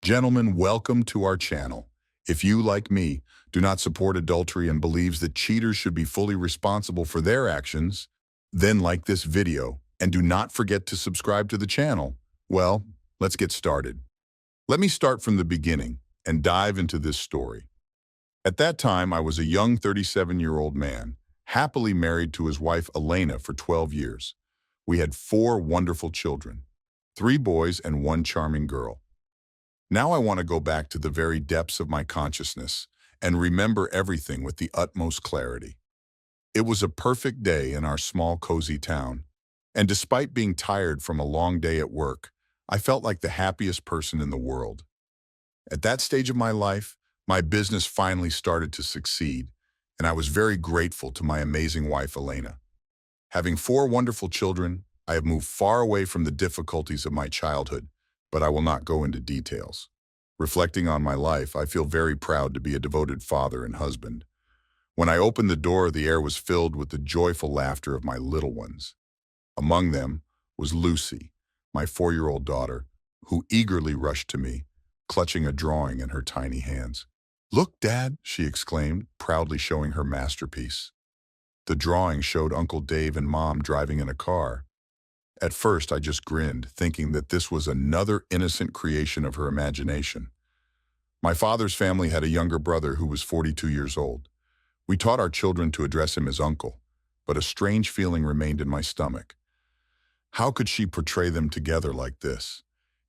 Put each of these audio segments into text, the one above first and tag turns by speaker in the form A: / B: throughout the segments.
A: Gentlemen, welcome to our channel. If you, like me, do not support adultery and believes that cheaters should be fully responsible for their actions, then like this video and do not forget to subscribe to the channel. Well, let's get started. Let me start from the beginning and dive into this story. At that time, I was a young 37-year-old man, happily married to his wife Elena for 12 years. We had 4 wonderful children, 3 boys and 1 charming girl. Now I want to go back to the very depths of my consciousness and remember everything with the utmost clarity. It was a perfect day in our small, cozy town, and despite being tired from a long day at work, I felt like the happiest person in the world. At that stage of my life, my business finally started to succeed, and I was very grateful to my amazing wife, Elena. Having 4 wonderful children, I have moved far away from the difficulties of my childhood, but I will not go into details. Reflecting on my life, I feel very proud to be a devoted father and husband. When I opened the door, the air was filled with the joyful laughter of my little ones. Among them was Lucy, my 4-year-old daughter, who eagerly rushed to me, clutching a drawing in her tiny hands. "Look, Dad," she exclaimed, proudly showing her masterpiece. The drawing showed Uncle Dave and Mom driving in a car. At first, I just grinned, thinking that this was another innocent creation of her imagination. My father's family had a younger brother who was 42 years old. We taught our children to address him as uncle, but a strange feeling remained in my stomach. How could she portray them together like this?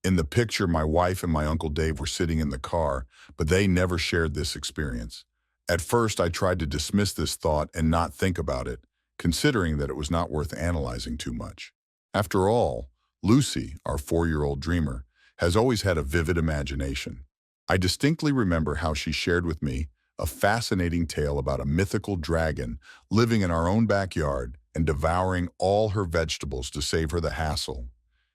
A: In the picture, my wife and my Uncle Dave were sitting in the car, but they never shared this experience. At first, I tried to dismiss this thought and not think about it, considering that it was not worth analyzing too much. After all, Lucy, our 4-year-old dreamer, has always had a vivid imagination. I distinctly remember how she shared with me a fascinating tale about a mythical dragon living in our own backyard and devouring all her vegetables to save her the hassle.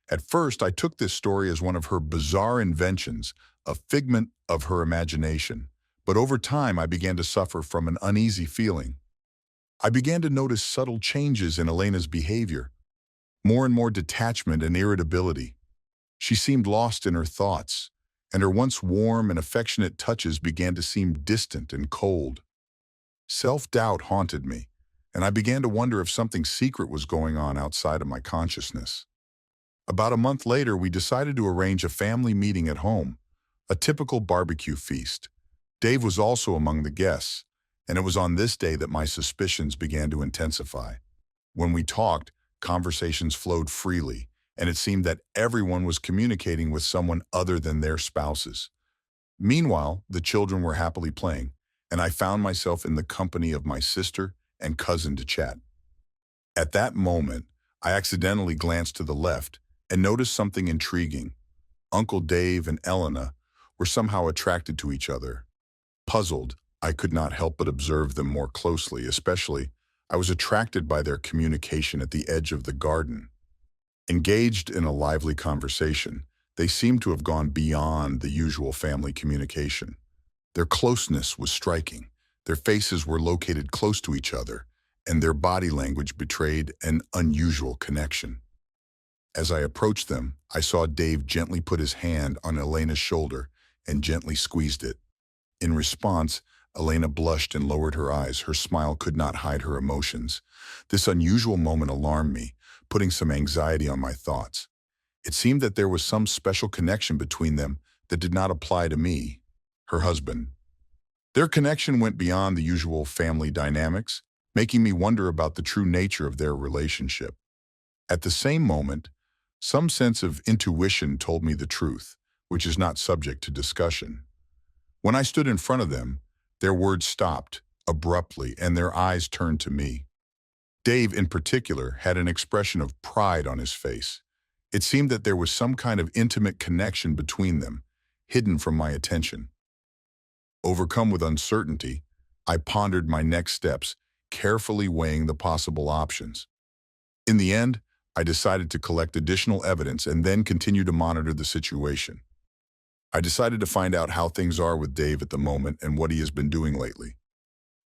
A: At first, I took this story as one of her bizarre inventions, a figment of her imagination. But over time, I began to suffer from an uneasy feeling. I began to notice subtle changes in Elena's behavior, more and more detachment and irritability. She seemed lost in her thoughts, and her once warm and affectionate touches began to seem distant and cold. Self-doubt haunted me, and I began to wonder if something secret was going on outside of my consciousness. About a month later, we decided to arrange a family meeting at home, a typical barbecue feast. Dave was also among the guests, and it was on this day that my suspicions began to intensify. When we talked, conversations flowed freely, and it seemed that everyone was communicating with someone other than their spouses. Meanwhile, the children were happily playing, and I found myself in the company of my sister and cousin to chat. At that moment, I accidentally glanced to the left and noticed something intriguing. Uncle Dave and Elena were somehow attracted to each other. Puzzled, I could not help but observe them more closely, especially I was attracted by their communication at the edge of the garden. Engaged in a lively conversation, they seemed to have gone beyond the usual family communication. Their closeness was striking. Their faces were located close to each other, and their body language betrayed an unusual connection. As I approached them, I saw Dave gently put his hand on Elena's shoulder and gently squeezed it. In response, Elena blushed and lowered her eyes. Her smile could not hide her emotions. This unusual moment alarmed me, putting some anxiety on my thoughts. It seemed that there was some special connection between them that did not apply to me, her husband. Their connection went beyond the usual family dynamics, making me wonder about the true nature of their relationship. At the same moment, some sense of intuition told me the truth, which is not subject to discussion. When I stood in front of them, their words stopped abruptly and their eyes turned to me. Dave, in particular, had an expression of pride on his face. It seemed that there was some kind of intimate connection between them, hidden from my attention. Overcome with uncertainty, I pondered my next steps, carefully weighing the possible options. In the end, I decided to collect additional evidence and then continue to monitor the situation. I decided to find out how things are with Dave at the moment and what he has been doing lately.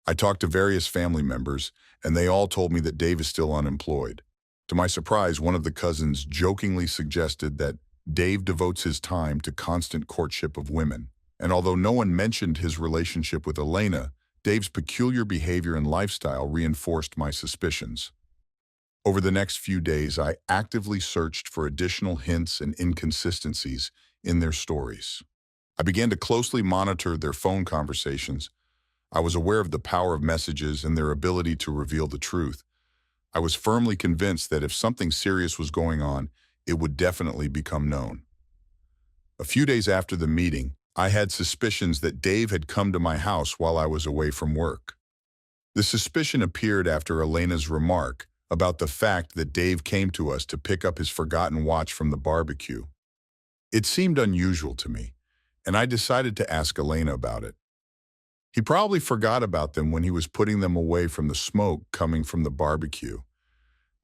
A: I talked to various family members, and they all told me that Dave is still unemployed. To my surprise, one of the cousins jokingly suggested that Dave devotes his time to constant courtship of women. And although no one mentioned his relationship with Elena, Dave's peculiar behavior and lifestyle reinforced my suspicions. Over the next few days, I actively searched for additional hints and inconsistencies in their stories. I began to closely monitor their phone conversations. I was aware of the power of messages and their ability to reveal the truth. I was firmly convinced that if something serious was going on, it would definitely become known. A few days after the meeting, I had suspicions that Dave had come to my house while I was away from work. The suspicion appeared after Elena's remark about the fact that Dave came to us to pick up his forgotten watch from the barbecue. It seemed unusual to me, and I decided to ask Elena about it. He probably forgot about them when he was putting them away from the smoke coming from the barbecue.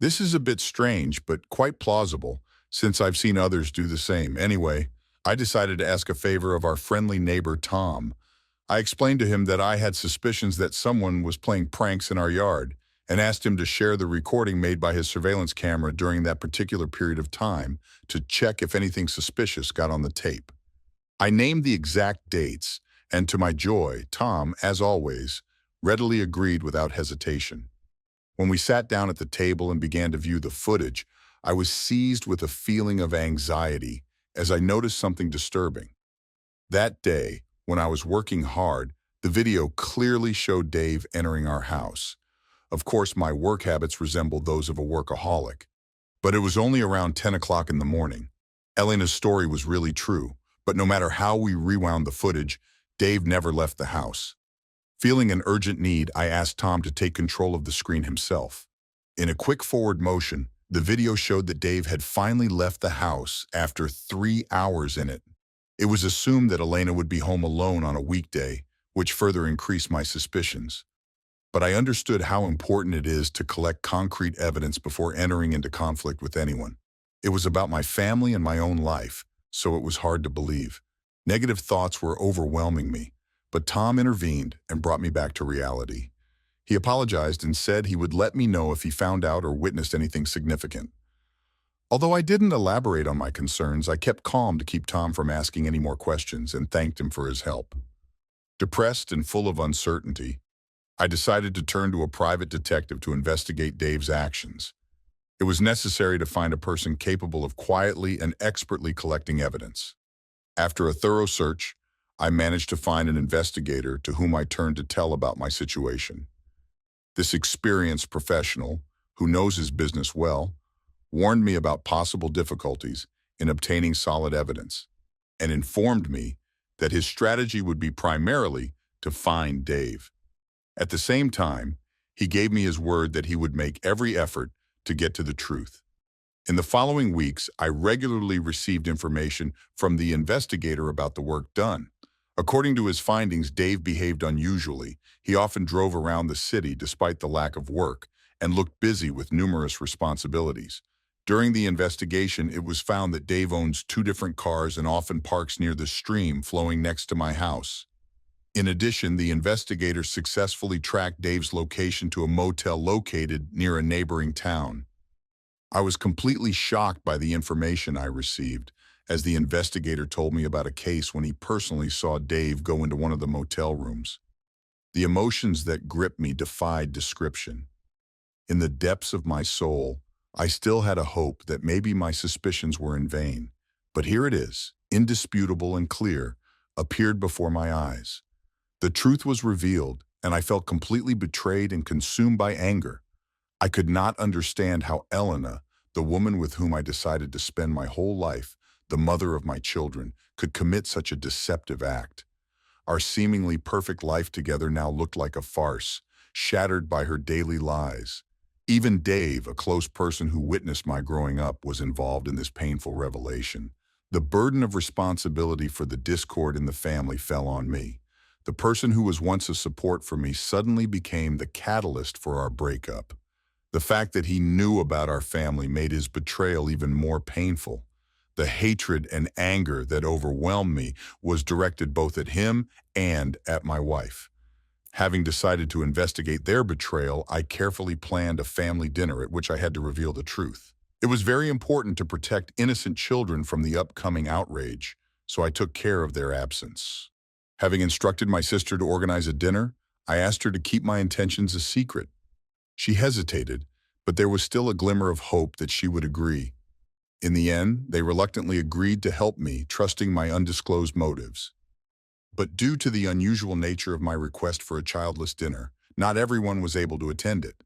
A: This is a bit strange, but quite plausible, since I've seen others do the same. Anyway, I decided to ask a favor of our friendly neighbor, Tom. I explained to him that I had suspicions that someone was playing pranks in our yard, and asked him to share the recording made by his surveillance camera during that particular period of time to check if anything suspicious got on the tape. I named the exact dates, and to my joy, Tom, as always, readily agreed without hesitation. When we sat down at the table and began to view the footage, I was seized with a feeling of anxiety as I noticed something disturbing. That day, when I was working hard, the video clearly showed Dave entering our house. Of course, my work habits resembled those of a workaholic. But it was only around 10 o'clock in the morning. Elena's story was really true, but no matter how we rewound the footage, Dave never left the house. Feeling an urgent need, I asked Tom to take control of the screen himself. In a quick forward motion, the video showed that Dave had finally left the house after 3 hours in it. It was assumed that Elena would be home alone on a weekday, which further increased my suspicions. But I understood how important it is to collect concrete evidence before entering into conflict with anyone. It was about my family and my own life, so it was hard to believe. Negative thoughts were overwhelming me, but Tom intervened and brought me back to reality. He apologized and said he would let me know if he found out or witnessed anything significant. Although I didn't elaborate on my concerns, I kept calm to keep Tom from asking any more questions and thanked him for his help. Depressed and full of uncertainty, I decided to turn to a private detective to investigate Dave's actions. It was necessary to find a person capable of quietly and expertly collecting evidence. After a thorough search, I managed to find an investigator to whom I turned to tell about my situation. This experienced professional, who knows his business well, warned me about possible difficulties in obtaining solid evidence, and informed me that his strategy would be primarily to find Dave. At the same time, he gave me his word that he would make every effort to get to the truth. In the following weeks, I regularly received information from the investigator about the work done. According to his findings, Dave behaved unusually. He often drove around the city despite the lack of work and looked busy with numerous responsibilities. During the investigation, it was found that Dave owns 2 different cars and often parks near the stream flowing next to my house. In addition, the investigator successfully tracked Dave's location to a motel located near a neighboring town. I was completely shocked by the information I received, as the investigator told me about a case when he personally saw Dave go into one of the motel rooms. The emotions that gripped me defied description. In the depths of my soul, I still had a hope that maybe my suspicions were in vain. But here it is, indisputable and clear, appeared before my eyes. The truth was revealed, and I felt completely betrayed and consumed by anger. I could not understand how Elena, the woman with whom I decided to spend my whole life, the mother of my children, could commit such a deceptive act. Our seemingly perfect life together now looked like a farce, shattered by her daily lies. Even Dave, a close person who witnessed my growing up, was involved in this painful revelation. The burden of responsibility for the discord in the family fell on me. The person who was once a support for me suddenly became the catalyst for our breakup. The fact that he knew about our family made his betrayal even more painful. The hatred and anger that overwhelmed me was directed both at him and at my wife. Having decided to investigate their betrayal, I carefully planned a family dinner at which I had to reveal the truth. It was very important to protect innocent children from the upcoming outrage, so I took care of their absence. Having instructed my sister to organize a dinner, I asked her to keep my intentions a secret. She hesitated, but there was still a glimmer of hope that she would agree. In the end, they reluctantly agreed to help me, trusting my undisclosed motives. But due to the unusual nature of my request for a childless dinner, not everyone was able to attend it.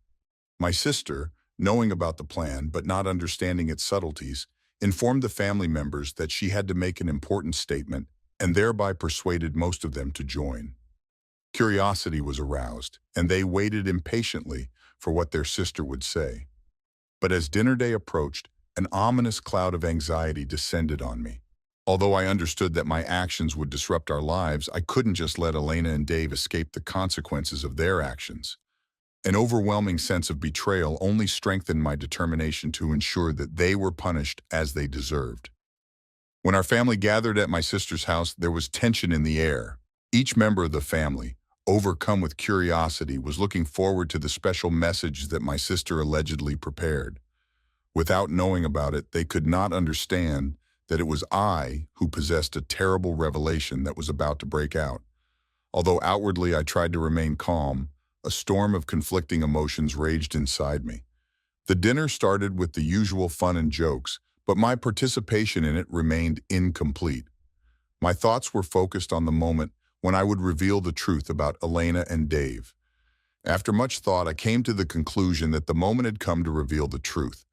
A: My sister, knowing about the plan but not understanding its subtleties, informed the family members that she had to make an important statement and thereby persuaded most of them to join. Curiosity was aroused, and they waited impatiently for what their sister would say. But as dinner day approached, an ominous cloud of anxiety descended on me. Although I understood that my actions would disrupt our lives, I couldn't just let Elena and Dave escape the consequences of their actions. An overwhelming sense of betrayal only strengthened my determination to ensure that they were punished as they deserved. When our family gathered at my sister's house, there was tension in the air. Each member of the family, overcome with curiosity, was looking forward to the special message that my sister allegedly prepared. Without knowing about it, they could not understand that it was I who possessed a terrible revelation that was about to break out. Although outwardly I tried to remain calm, a storm of conflicting emotions raged inside me. The dinner started with the usual fun and jokes, but my participation in it remained incomplete. My thoughts were focused on the moment when I would reveal the truth about Elena and Dave. After much thought, I came to the conclusion that the moment had come to reveal the truth.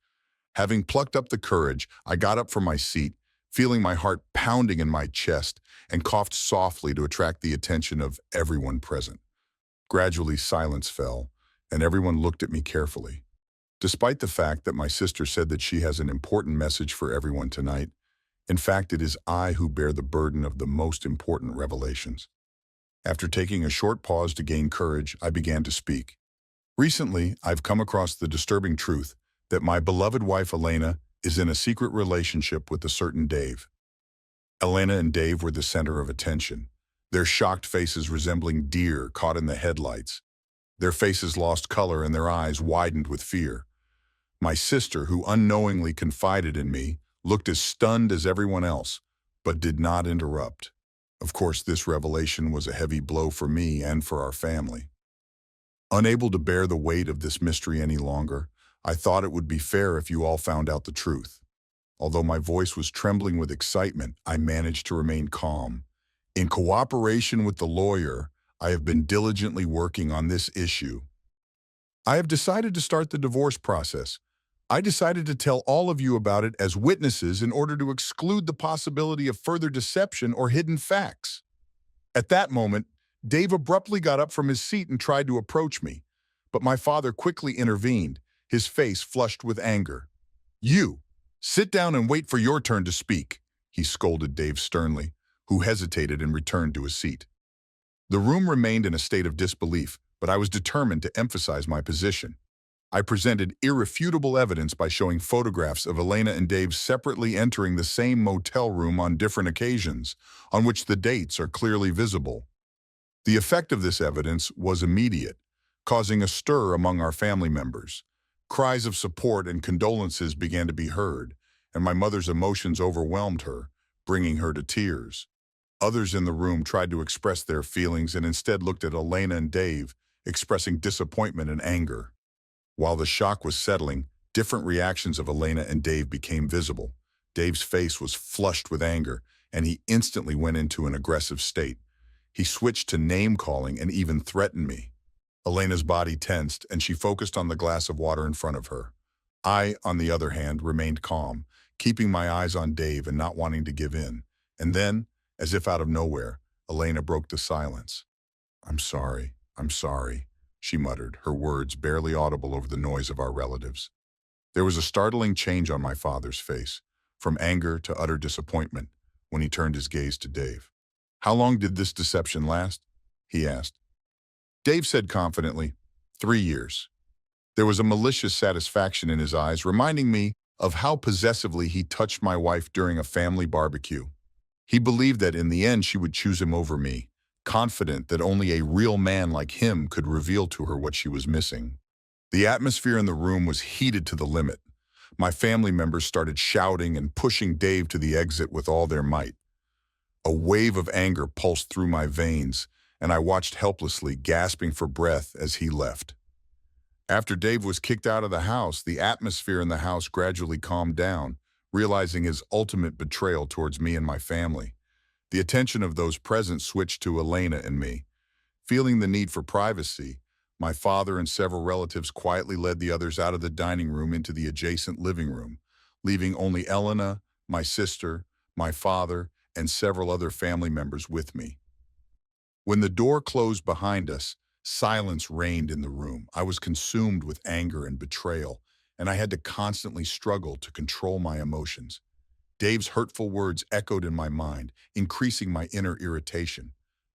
A: Having plucked up the courage, I got up from my seat, feeling my heart pounding in my chest, and coughed softly to attract the attention of everyone present. Gradually, silence fell, and everyone looked at me carefully. Despite the fact that my sister said that she has an important message for everyone tonight, in fact, it is I who bear the burden of the most important revelations. After taking a short pause to gain courage, I began to speak. Recently, I've come across the disturbing truth that my beloved wife Elena is in a secret relationship with a certain Dave. Elena and Dave were the center of attention, their shocked faces resembling deer caught in the headlights. Their faces lost color and their eyes widened with fear. My sister, who unknowingly confided in me, looked as stunned as everyone else, but did not interrupt. Of course, this revelation was a heavy blow for me and for our family. Unable to bear the weight of this mystery any longer, I thought it would be fair if you all found out the truth. Although my voice was trembling with excitement, I managed to remain calm. In cooperation with the lawyer, I have been diligently working on this issue. I have decided to start the divorce process. I decided to tell all of you about it as witnesses in order to exclude the possibility of further deception or hidden facts. At that moment, Dave abruptly got up from his seat and tried to approach me, but my father quickly intervened, his face flushed with anger. "You, sit down and wait for your turn to speak," he scolded Dave sternly, who hesitated and returned to his seat. The room remained in a state of disbelief, but I was determined to emphasize my position. I presented irrefutable evidence by showing photographs of Elena and Dave separately entering the same motel room on different occasions, on which the dates are clearly visible. The effect of this evidence was immediate, causing a stir among our family members. Cries of support and condolences began to be heard, and my mother's emotions overwhelmed her, bringing her to tears. Others in the room tried to express their feelings and instead looked at Elena and Dave, expressing disappointment and anger. While the shock was settling, different reactions of Elena and Dave became visible. Dave's face was flushed with anger, and he instantly went into an aggressive state. He switched to name-calling and even threatened me. Elena's body tensed, and she focused on the glass of water in front of her. I, on the other hand, remained calm, keeping my eyes on Dave and not wanting to give in. And then, as if out of nowhere, Elena broke the silence. I'm sorry," she muttered, her words barely audible over the noise of our relatives. There was a startling change on my father's face, from anger to utter disappointment, when he turned his gaze to Dave. "How long did this deception last?" he asked. Dave said confidently, 3 years. There was a malicious satisfaction in his eyes, reminding me of how possessively he touched my wife during a family barbecue. He believed that in the end she would choose him over me, confident that only a real man like him could reveal to her what she was missing. The atmosphere in the room was heated to the limit. My family members started shouting and pushing Dave to the exit with all their might. A wave of anger pulsed through my veins, and I watched helplessly, gasping for breath as he left. After Dave was kicked out of the house, the atmosphere in the house gradually calmed down, realizing his ultimate betrayal towards me and my family. The attention of those present switched to Elena and me. Feeling the need for privacy, my father and several relatives quietly led the others out of the dining room into the adjacent living room, leaving only Elena, my sister, my father, and several other family members with me. When the door closed behind us, silence reigned in the room. I was consumed with anger and betrayal, and I had to constantly struggle to control my emotions. Dave's hurtful words echoed in my mind, increasing my inner irritation.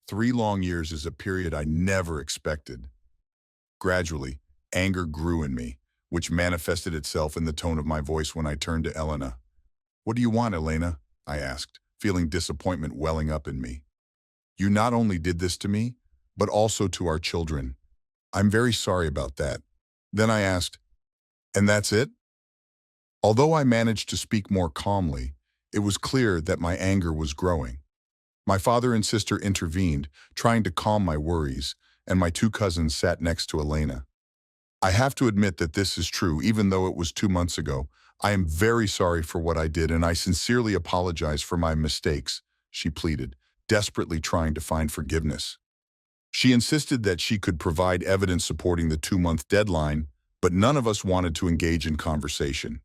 A: 3 long years is a period I never expected. Gradually, anger grew in me, which manifested itself in the tone of my voice when I turned to Elena. "What do you want, Elena?" I asked, feeling disappointment welling up in me. "You not only did this to me, but also to our children. I'm very sorry about that." Then I asked, "And that's it?" Although I managed to speak more calmly, it was clear that my anger was growing. My father and sister intervened, trying to calm my worries, and my 2 cousins sat next to Elena. "I have to admit that this is true, even though it was 2 months ago. I am very sorry for what I did, and I sincerely apologize for my mistakes," she pleaded, desperately trying to find forgiveness. She insisted that she could provide evidence supporting the 2-month deadline, but none of us wanted to engage in conversation.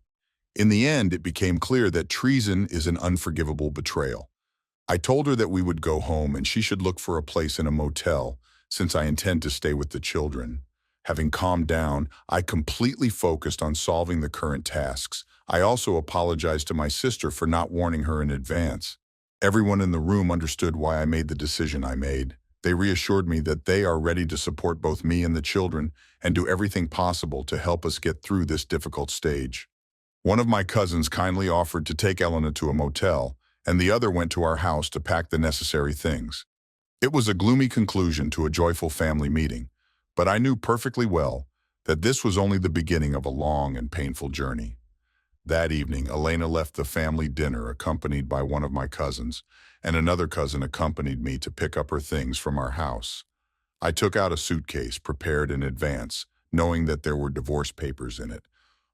A: In the end, it became clear that treason is an unforgivable betrayal. I told her that we would go home and she should look for a place in a motel, since I intend to stay with the children. Having calmed down, I completely focused on solving the current tasks. I also apologized to my sister for not warning her in advance. Everyone in the room understood why I made the decision I made. They reassured me that they are ready to support both me and the children and do everything possible to help us get through this difficult stage. One of my cousins kindly offered to take Elena to a motel, and the other went to our house to pack the necessary things. It was a gloomy conclusion to a joyful family meeting, but I knew perfectly well that this was only the beginning of a long and painful journey. That evening, Elena left the family dinner accompanied by one of my cousins, and another cousin accompanied me to pick up her things from our house. I took out a suitcase prepared in advance, knowing that there were divorce papers in it.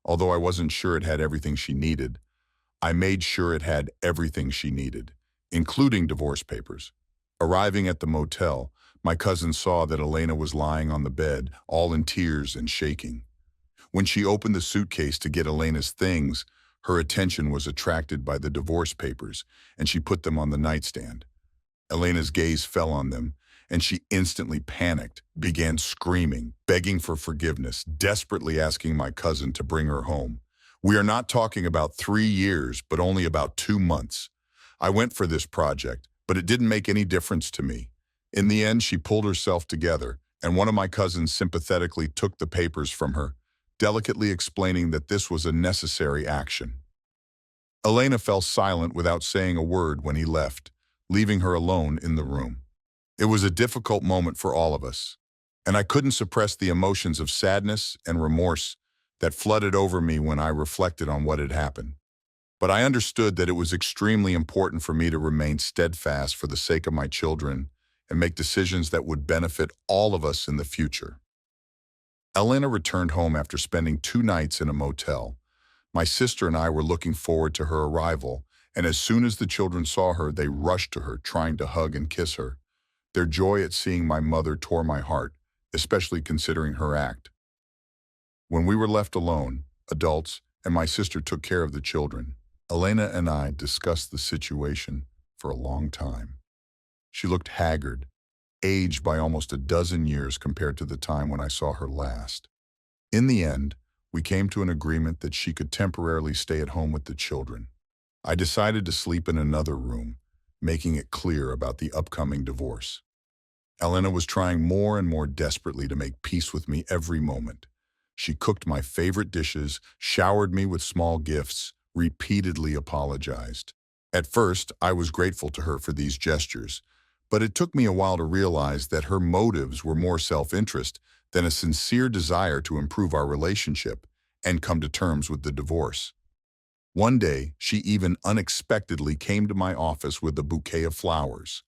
A: Although I wasn't sure it had everything she needed, I made sure it had everything she needed, including divorce papers. Arriving at the motel, my cousin saw that Elena was lying on the bed, all in tears and shaking. When she opened the suitcase to get Elena's things, her attention was attracted by the divorce papers, and she put them on the nightstand. Elena's gaze fell on them, and she instantly panicked, began screaming, begging for forgiveness, desperately asking my cousin to bring her home. We are not talking about 3 years, but only about 2 months. I went for this project, but it didn't make any difference to me. In the end, she pulled herself together, and one of my cousins sympathetically took the papers from her, delicately explaining that this was a necessary action. Elena fell silent without saying a word when he left, leaving her alone in the room. It was a difficult moment for all of us, and I couldn't suppress the emotions of sadness and remorse that flooded over me when I reflected on what had happened. But I understood that it was extremely important for me to remain steadfast for the sake of my children and make decisions that would benefit all of us in the future. Elena returned home after spending 2 nights in a motel. My sister and I were looking forward to her arrival, and as soon as the children saw her, they rushed to her, trying to hug and kiss her. Their joy at seeing my mother tore my heart, especially considering her act. When we were left alone, adults and my sister took care of the children. Elena and I discussed the situation for a long time. She looked haggard, aged by almost a dozen years compared to the time when I saw her last. In the end, we came to an agreement that she could temporarily stay at home with the children. I decided to sleep in another room, making it clear about the upcoming divorce. Elena was trying more and more desperately to make peace with me every moment. She cooked my favorite dishes, showered me with small gifts, repeatedly apologized. At first, I was grateful to her for these gestures, but it took me a while to realize that her motives were more self-interest than a sincere desire to improve our relationship, and come to terms with the divorce. One day, she even unexpectedly came to my office with a bouquet of flowers.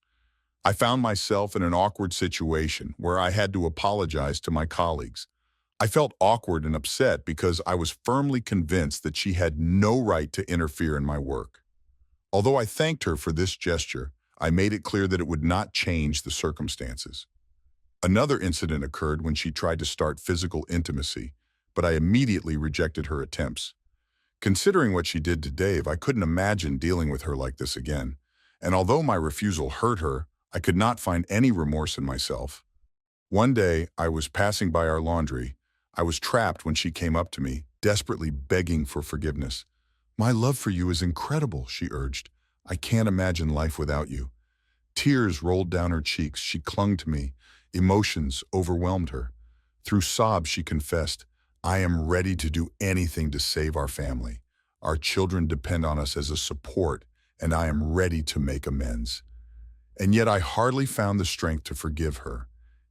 A: I found myself in an awkward situation where I had to apologize to my colleagues. I felt awkward and upset because I was firmly convinced that she had no right to interfere in my work. Although I thanked her for this gesture, I made it clear that it would not change the circumstances. Another incident occurred when she tried to start physical intimacy, but I immediately rejected her attempts. Considering what she did to Dave, I couldn't imagine dealing with her like this again. And although my refusal hurt her, I could not find any remorse in myself. One day, I was passing by our laundry. I was trapped when she came up to me, desperately begging for forgiveness. "My love for you is incredible," she urged. "I can't imagine life without you." Tears rolled down her cheeks. She clung to me. Emotions overwhelmed her. Through sobs, she confessed, "I am ready to do anything to save our family. Our children depend on us as a support, and I am ready to make amends." And yet I hardly found the strength to forgive her.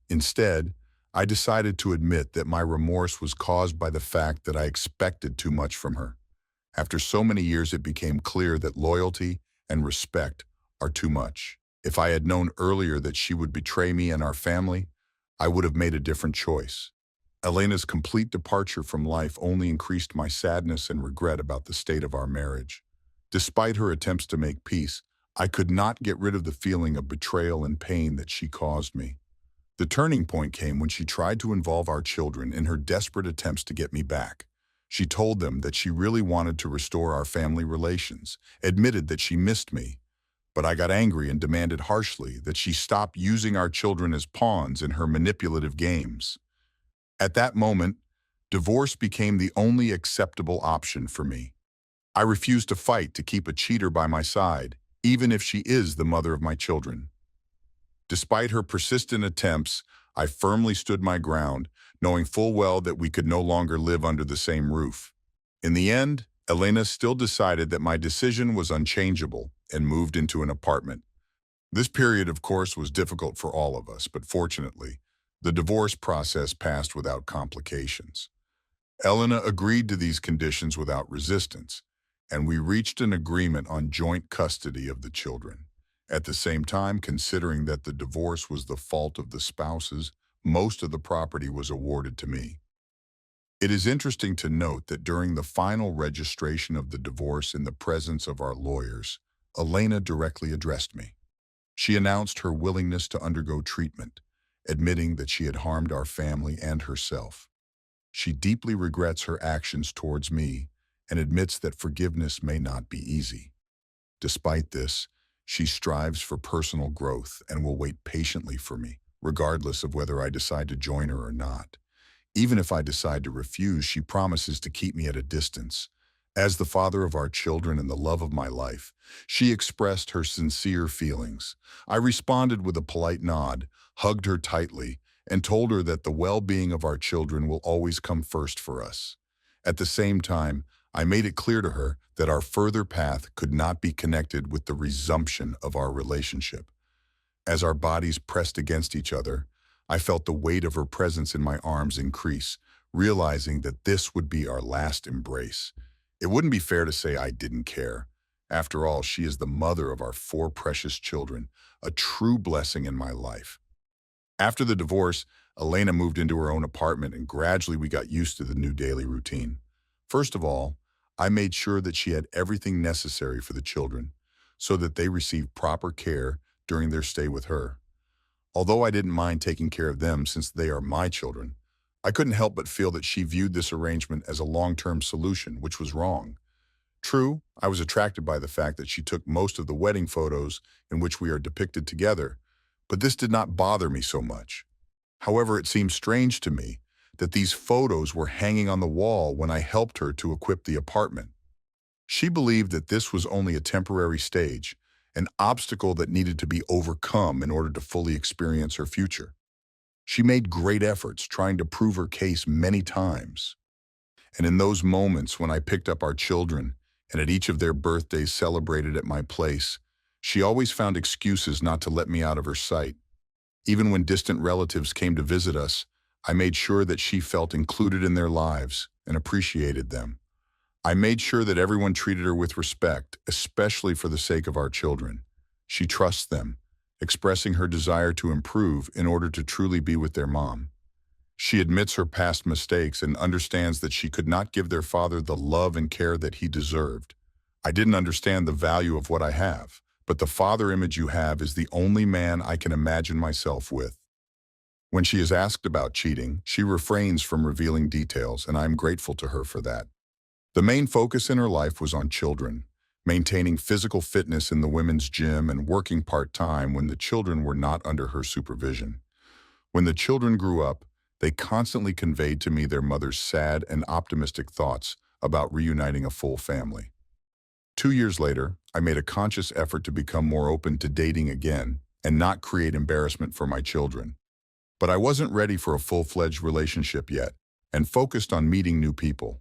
A: Instead, I decided to admit that my remorse was caused by the fact that I expected too much from her. After so many years, it became clear that loyalty and respect are too much. If I had known earlier that she would betray me and our family, I would have made a different choice. Elena's complete departure from life only increased my sadness and regret about the state of our marriage. Despite her attempts to make peace, I could not get rid of the feeling of betrayal and pain that she caused me. The turning point came when she tried to involve our children in her desperate attempts to get me back. She told them that she really wanted to restore our family relations, admitted that she missed me. But I got angry and demanded harshly that she stop using our children as pawns in her manipulative games. At that moment, divorce became the only acceptable option for me. I refused to fight to keep a cheater by my side, even if she is the mother of my children. Despite her persistent attempts, I firmly stood my ground, knowing full well that we could no longer live under the same roof. In the end, Elena still decided that my decision was unchangeable and moved into an apartment. This period, of course, was difficult for all of us, but fortunately, the divorce process passed without complications. Elena agreed to these conditions without resistance, and we reached an agreement on joint custody of the children. At the same time, considering that the divorce was the fault of the spouses, most of the property was awarded to me. It is interesting to note that during the final registration of the divorce in the presence of our lawyers, Elena directly addressed me. She announced her willingness to undergo treatment, admitting that she had harmed our family and herself. She deeply regrets her actions towards me and admits that forgiveness may not be easy. Despite this, she strives for personal growth and will wait patiently for me, regardless of whether I decide to join her or not. Even if I decide to refuse, she promises to keep me at a distance. As the father of our children and the love of my life, she expressed her sincere feelings. I responded with a polite nod, hugged her tightly, and told her that the well-being of our children will always come first for us. At the same time, I made it clear to her that our further path could not be connected with the resumption of our relationship. As our bodies pressed against each other, I felt the weight of her presence in my arms increase, realizing that this would be our last embrace. It wouldn't be fair to say I didn't care. After all, she is the mother of our 4 precious children, a true blessing in my life. After the divorce, Elena moved into her own apartment, and gradually we got used to the new daily routine. First of all, I made sure that she had everything necessary for the children, so that they received proper care during their stay with her. Although I didn't mind taking care of them since they are my children, I couldn't help but feel that she viewed this arrangement as a long-term solution, which was wrong. True, I was attracted by the fact that she took most of the wedding photos in which we are depicted together, but this did not bother me so much. However, it seemed strange to me that these photos were hanging on the wall when I helped her to equip the apartment. She believed that this was only a temporary stage, an obstacle that needed to be overcome in order to fully experience her future. She made great efforts trying to prove her case many times. And in those moments when I picked up our children and at each of their birthdays celebrated at my place, she always found excuses not to let me out of her sight. Even when distant relatives came to visit us, I made sure that she felt included in their lives and appreciated them. I made sure that everyone treated her with respect, especially for the sake of our children. She trusts them, expressing her desire to improve in order to truly be with their mom. She admits her past mistakes and understands that she could not give their father the love and care that he deserved. I didn't understand the value of what I have, but the father image you have is the only man I can imagine myself with. When she is asked about cheating, she refrains from revealing details, and I am grateful to her for that. The main focus in her life was on children, maintaining physical fitness in the women's gym and working part-time when the children were not under her supervision. When the children grew up, they constantly conveyed to me their mother's sad and optimistic thoughts about reuniting a full family. 2 years later, I made a conscious effort to become more open to dating again and not create embarrassment for my children. But I wasn't ready for a full-fledged relationship yet and focused on meeting new people.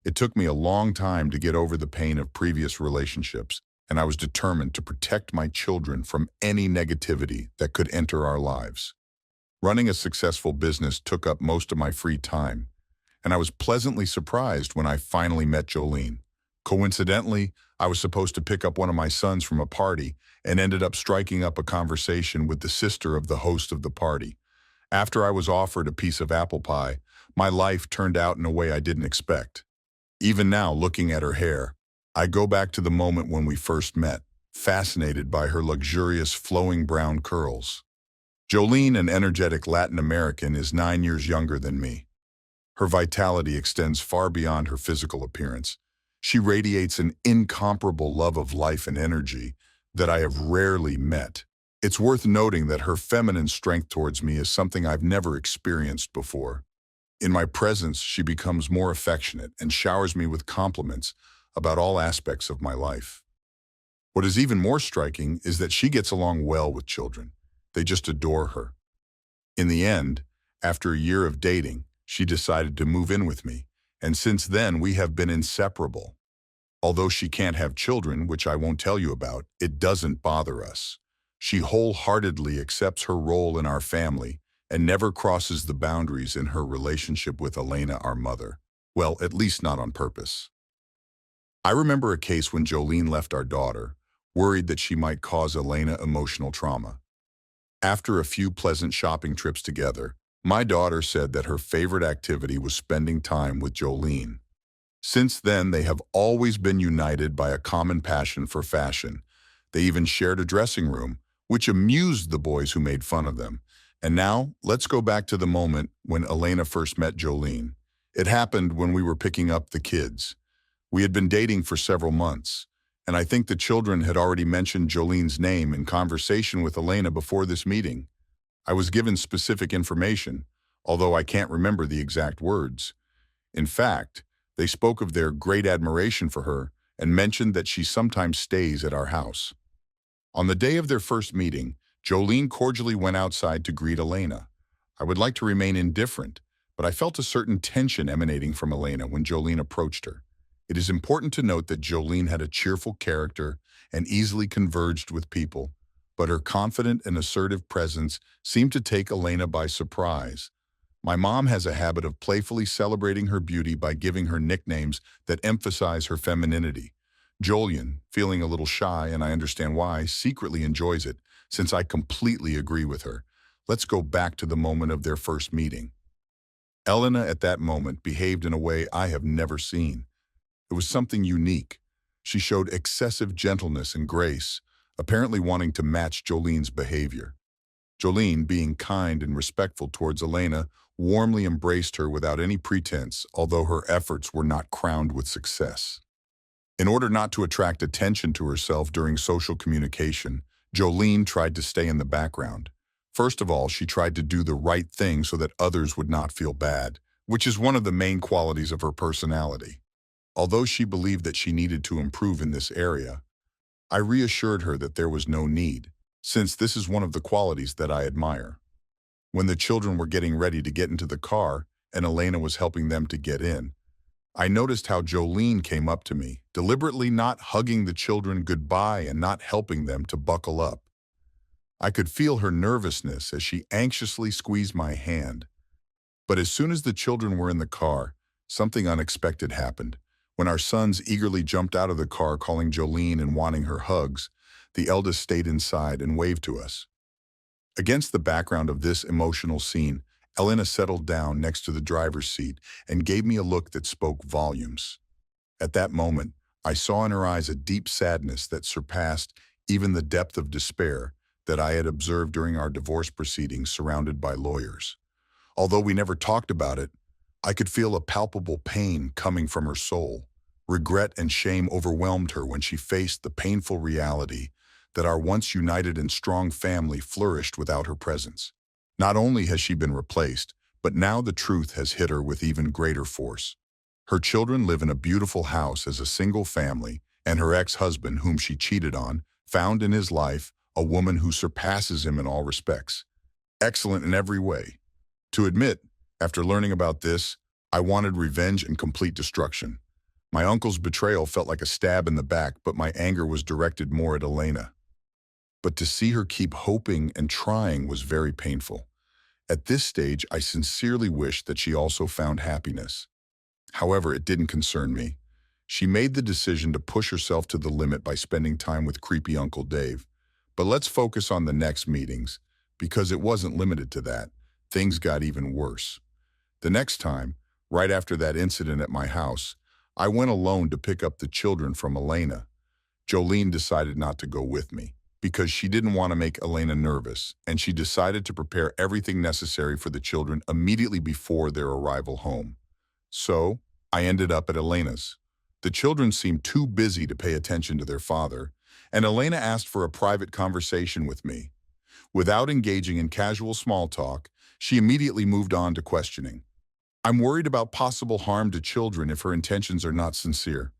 A: It took me a long time to get over the pain of previous relationships, and I was determined to protect my children from any negativity that could enter our lives. Running a successful business took up most of my free time, and I was pleasantly surprised when I finally met Jolene. Coincidentally, I was supposed to pick up one of my sons from a party and ended up striking up a conversation with the sister of the host of the party. After I was offered a piece of apple pie, my life turned out in a way I didn't expect. Even now, looking at her hair, I go back to the moment when we first met, fascinated by her luxurious flowing brown curls. Jolene, an energetic Latin American, is 9 years younger than me. Her vitality extends far beyond her physical appearance. She radiates an incomparable love of life and energy that I have rarely met. It's worth noting that her feminine strength towards me is something I've never experienced before. In my presence, she becomes more affectionate and showers me with compliments about all aspects of my life. What is even more striking is that she gets along well with children. They just adore her. In the end, after a year of dating, she decided to move in with me, and since then we have been inseparable. Although she can't have children, which I won't tell you about, it doesn't bother us. She wholeheartedly accepts her role in our family and never crosses the boundaries in her relationship with Elena, our mother. Well, at least not on purpose. I remember a case when Jolene left our daughter, worried that she might cause Elena emotional trauma. After a few pleasant shopping trips together, my daughter said that her favorite activity was spending time with Jolene. Since then, they have always been united by a common passion for fashion. They even shared a dressing room, which amused the boys who made fun of them. And now, let's go back to the moment when Elena first met Jolene. It happened when we were picking up the kids. We had been dating for several months, and I think the children had already mentioned Jolene's name in conversation with Elena before this meeting. I was given specific information, although I can't remember the exact words. In fact, they spoke of their great admiration for her and mentioned that she sometimes stays at our house. On the day of their first meeting, Jolene cordially went outside to greet Elena. I would like to remain indifferent, but I felt a certain tension emanating from Elena when Jolene approached her. It is important to note that Jolene had a cheerful character and easily converged with people, but her confident and assertive presence seemed to take Elena by surprise. My mom has a habit of playfully celebrating her beauty by giving her nicknames that emphasize her femininity. Jolene, feeling a little shy, and I understand why, secretly enjoys it, since I completely agree with her. Let's go back to the moment of their first meeting. Elena at that moment behaved in a way I have never seen. It was something unique. She showed excessive gentleness and grace, apparently wanting to match Jolene's behavior. Jolene, being kind and respectful towards Elena, warmly embraced her without any pretense, although her efforts were not crowned with success. In order not to attract attention to herself during social communication, Jolene tried to stay in the background. First of all, she tried to do the right thing so that others would not feel bad, which is one of the main qualities of her personality. Although she believed that she needed to improve in this area, I reassured her that there was no need, since this is one of the qualities that I admire. When the children were getting ready to get into the car and Elena was helping them to get in, I noticed how Jolene came up to me, deliberately not hugging the children goodbye and not helping them to buckle up. I could feel her nervousness as she anxiously squeezed my hand. But as soon as the children were in the car, something unexpected happened. When our sons eagerly jumped out of the car calling Jolene and wanting her hugs, the eldest stayed inside and waved to us. Against the background of this emotional scene, Elena settled down next to the driver's seat and gave me a look that spoke volumes. At that moment, I saw in her eyes a deep sadness that surpassed even the depth of despair that I had observed during our divorce proceedings surrounded by lawyers. Although we never talked about it, I could feel a palpable pain coming from her soul. Regret and shame overwhelmed her when she faced the painful reality that our once united and strong family flourished without her presence. Not only has she been replaced, but now the truth has hit her with even greater force. Her children live in a beautiful house as a single family, and her ex-husband, whom she cheated on, found in his life a woman who surpasses him in all respects. Excellent in every way. To admit, after learning about this, I wanted revenge and complete destruction. My uncle's betrayal felt like a stab in the back, but my anger was directed more at Elena. But to see her keep hoping and trying was very painful. At this stage, I sincerely wished that she also found happiness. However, it didn't concern me. She made the decision to push herself to the limit by spending time with creepy Uncle Dave. But let's focus on the next meetings, because it wasn't limited to that. Things got even worse. The next time, right after that incident at my house, I went alone to pick up the children from Elena. Jolene decided not to go with me, because she didn't want to make Elena nervous, and she decided to prepare everything necessary for the children immediately before their arrival home. So, I ended up at Elena's. The children seemed too busy to pay attention to their father, and Elena asked for a private conversation with me. Without engaging in casual small talk, she immediately moved on to questioning. I'm worried about possible harm to children if her intentions are not sincere.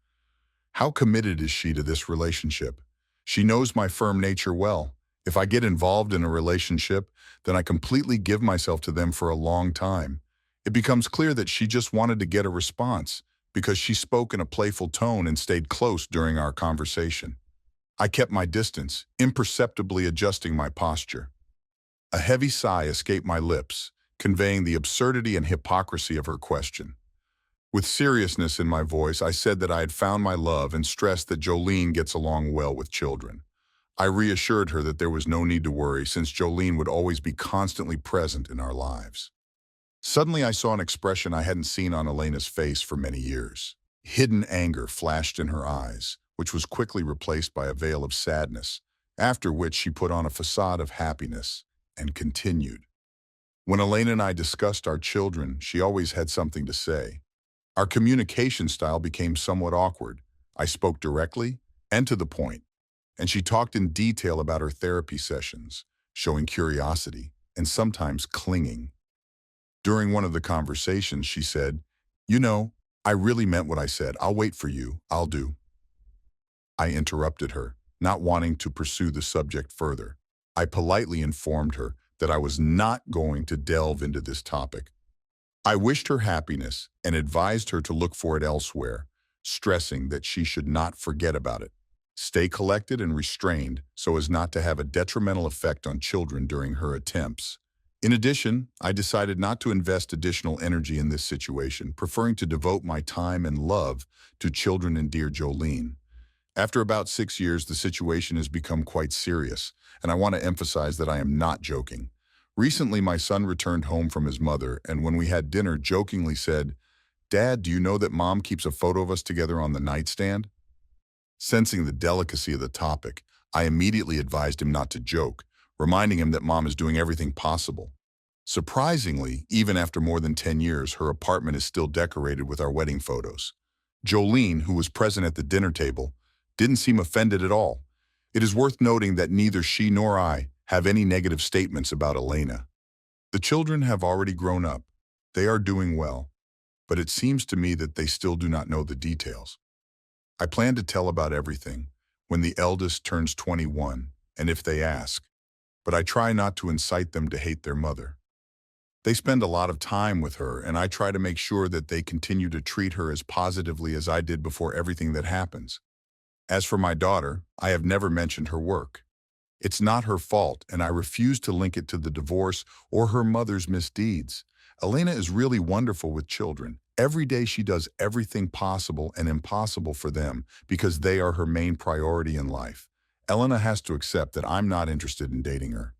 A: How committed is she to this relationship? She knows my firm nature well. If I get involved in a relationship, then I completely give myself to them for a long time. It becomes clear that she just wanted to get a response because she spoke in a playful tone and stayed close during our conversation. I kept my distance, imperceptibly adjusting my posture. A heavy sigh escaped my lips, conveying the absurdity and hypocrisy of her question. With seriousness in my voice, I said that I had found my love and stressed that Jolene gets along well with children. I reassured her that there was no need to worry since Jolene would always be constantly present in our lives. Suddenly, I saw an expression I hadn't seen on Elena's face for many years. Hidden anger flashed in her eyes, which was quickly replaced by a veil of sadness, after which she put on a facade of happiness and continued. When Elena and I discussed our children, she always had something to say. Our communication style became somewhat awkward. I spoke directly and to the point, and she talked in detail about her therapy sessions, showing curiosity and sometimes clinging. During one of the conversations, she said, "You know, I really meant what I said. I'll wait for you. I'll do." I interrupted her, not wanting to pursue the subject further. I politely informed her that I was not going to delve into this topic. I wished her happiness and advised her to look for it elsewhere, stressing that she should not forget about it. Stay collected and restrained so as not to have a detrimental effect on children during her attempts. In addition, I decided not to invest additional energy in this situation, preferring to devote my time and love to children and dear Jolene. After about 6 years, the situation has become quite serious, and I want to emphasize that I am not joking. Recently, my son returned home from his mother, and when we had dinner, jokingly said, "Dad, do you know that Mom keeps a photo of us together on the nightstand?" Sensing the delicacy of the topic, I immediately advised him not to joke, reminding him that Mom is doing everything possible. Surprisingly, even after more than 10 years, her apartment is still decorated with our wedding photos. Jolene, who was present at the dinner table, didn't seem offended at all. It is worth noting that neither she nor I have any negative statements about Elena. The children have already grown up. They are doing well, but it seems to me that they still do not know the details. I plan to tell about everything when the eldest turns 21, and if they ask, but I try not to incite them to hate their mother. They spend a lot of time with her, and I try to make sure that they continue to treat her as positively as I did before everything that happens. As for my daughter, I have never mentioned her work. It's not her fault, and I refuse to link it to the divorce or her mother's misdeeds. Elena is really wonderful with children, Every day she does everything possible and impossible for them because they are her main priority in life. Elena has to accept that I'm not interested in dating her.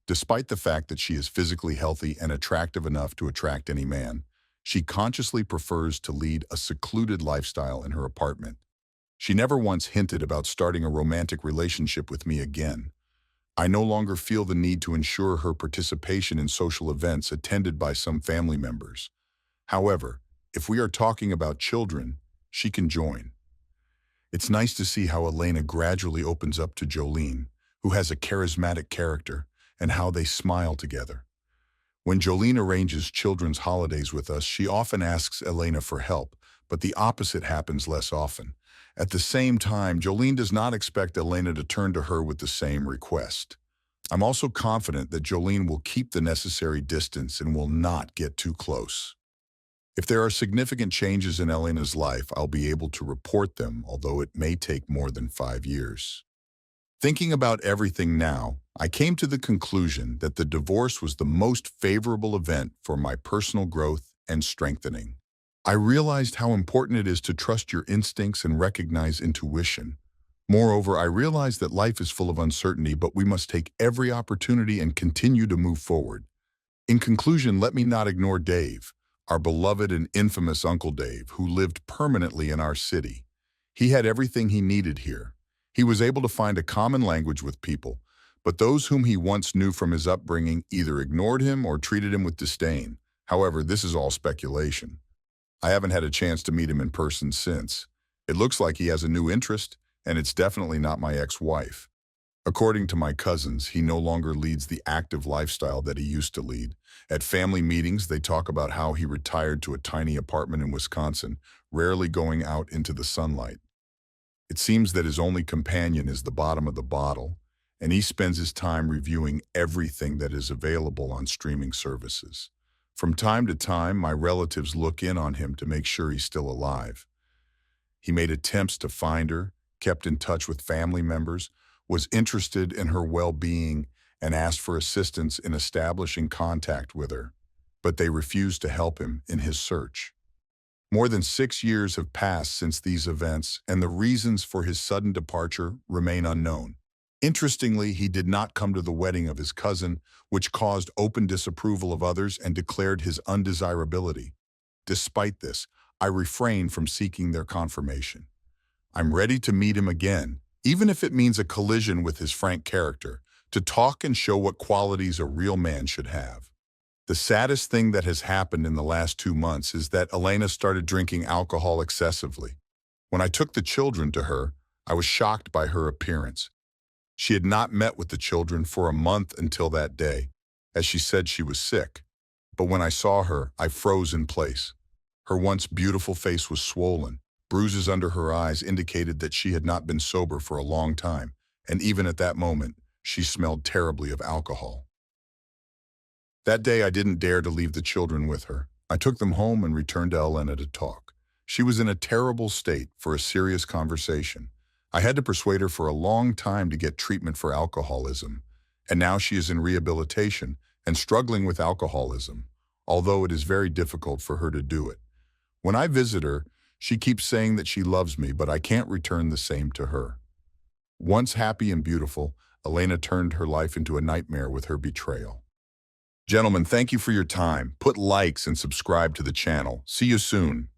A: Despite the fact that she is physically healthy and attractive enough to attract any man, she consciously prefers to lead a secluded lifestyle in her apartment. She never once hinted about starting a romantic relationship with me again. I no longer feel the need to ensure her participation in social events attended by some family members. However, if we are talking about children, she can join. It's nice to see how Elena gradually opens up to Jolene, who has a charismatic character, and how they smile together. When Jolene arranges children's holidays with us, she often asks Elena for help, but the opposite happens less often. At the same time, Jolene does not expect Elena to turn to her with the same request. I'm also confident that Jolene will keep the necessary distance and will not get too close. If there are significant changes in Elena's life, I'll be able to report them, although it may take more than 5 years. Thinking about everything now, I came to the conclusion that the divorce was the most favorable event for my personal growth and strengthening. I realized how important it is to trust your instincts and recognize intuition. Moreover, I realized that life is full of uncertainty, but we must take every opportunity and continue to move forward. In conclusion, let me not ignore Dave, our beloved and infamous Uncle Dave, who lived permanently in our city. He had everything he needed here. He was able to find a common language with people, but those whom he once knew from his upbringing either ignored him or treated him with disdain. However, this is all speculation. I haven't had a chance to meet him in person since. It looks like he has a new interest, and it's definitely not my ex-wife. According to my cousins, he no longer leads the active lifestyle that he used to lead. At family meetings, they talk about how he retired to a tiny apartment in Wisconsin, rarely going out into the sunlight. It seems that his only companion is the bottom of the bottle, and he spends his time reviewing everything that is available on streaming services. From time to time, my relatives look in on him to make sure he's still alive. He made attempts to find her, kept in touch with family members, was interested in her well-being, and asked for assistance in establishing contact with her, but they refused to help him in his search. More than 6 years have passed since these events, and the reasons for his sudden departure remain unknown. Interestingly, he did not come to the wedding of his cousin, which caused open disapproval of others and declared his undesirability. Despite this, I refrained from seeking their confirmation. I'm ready to meet him again, even if it means a collision with his frank character, to talk and show what qualities a real man should have. The saddest thing that has happened in the last 2 months is that Elena started drinking alcohol excessively. When I took the children to her, I was shocked by her appearance. She had not met with the children for a month until that day, as she said she was sick. But when I saw her, I froze in place. Her once beautiful face was swollen. Bruises under her eyes indicated that she had not been sober for a long time, and even at that moment, she smelled terribly of alcohol. That day, I didn't dare to leave the children with her. I took them home and returned to Elena to talk. She was in a terrible state for a serious conversation. I had to persuade her for a long time to get treatment for alcoholism, and now she is in rehabilitation and struggling with alcoholism, although it is very difficult for her to do it. When I visit her, she keeps saying that she loves me, but I can't return the same to her. Once happy and beautiful, Elena turned her life into a nightmare with her betrayal. Gentlemen, thank you for your time. Put likes and subscribe to the channel. See you soon.